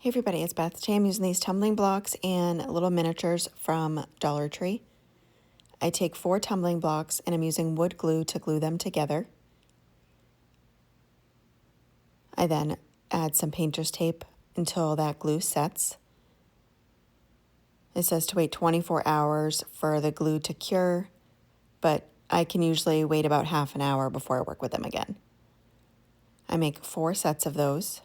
Hey everybody, it's Beth. Today I'm using these tumbling blocks and little miniatures from Dollar Tree. I take 4 tumbling blocks and I'm using wood glue to glue them together. I then add some painter's tape until that glue sets. It says to wait 24 hours for the glue to cure, but I can usually wait about half an hour before I work with them again. I make 4 sets of those.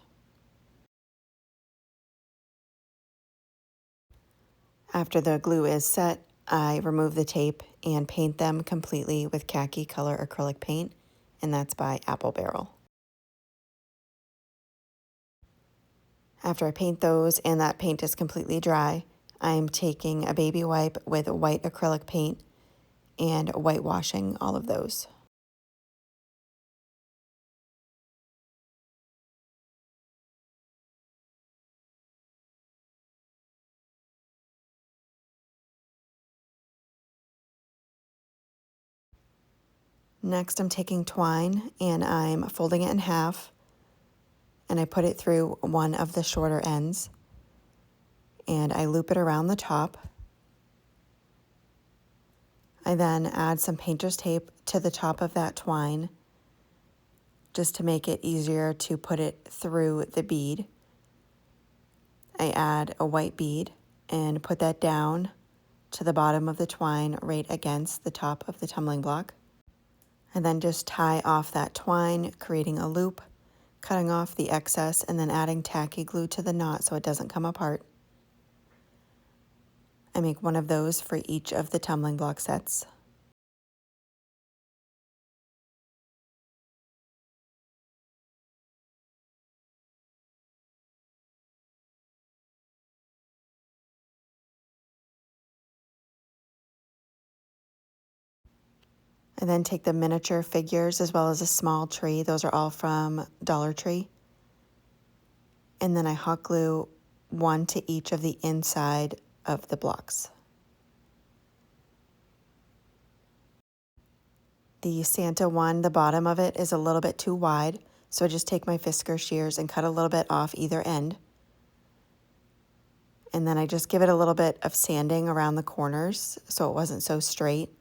After the glue is set, I remove the tape and paint them completely with khaki color acrylic paint, and that's by Apple Barrel. After I paint those and that paint is completely dry, I'm taking a baby wipe with white acrylic paint and whitewashing all of those. Next, I'm taking twine and I'm folding it in half, and I put it through one of the shorter ends and I loop it around the top. I then add some painter's tape to the top of that twine just to make it easier to put it through the bead. I add a white bead and put that down to the bottom of the twine right against the top of the tumbling block. And then just tie off that twine, creating a loop, cutting off the excess, and then adding tacky glue to the knot so it doesn't come apart. I make one of those for each of the tumbling block sets. I then take the miniature figures as well as a small tree. Those are all from Dollar Tree. And then I hot glue one to each of the inside of the blocks. The Santa one, the bottom of it is a little bit too wide, so I just take my Fisker shears and cut a little bit off either end. And then I just give it a little bit of sanding around the corners so it wasn't so straight.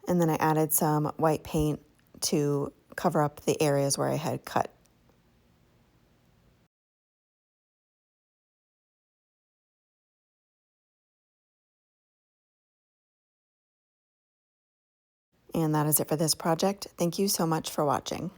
And then I added some white paint to cover up the areas where I had cut. And that is it for this project. Thank you so much for watching.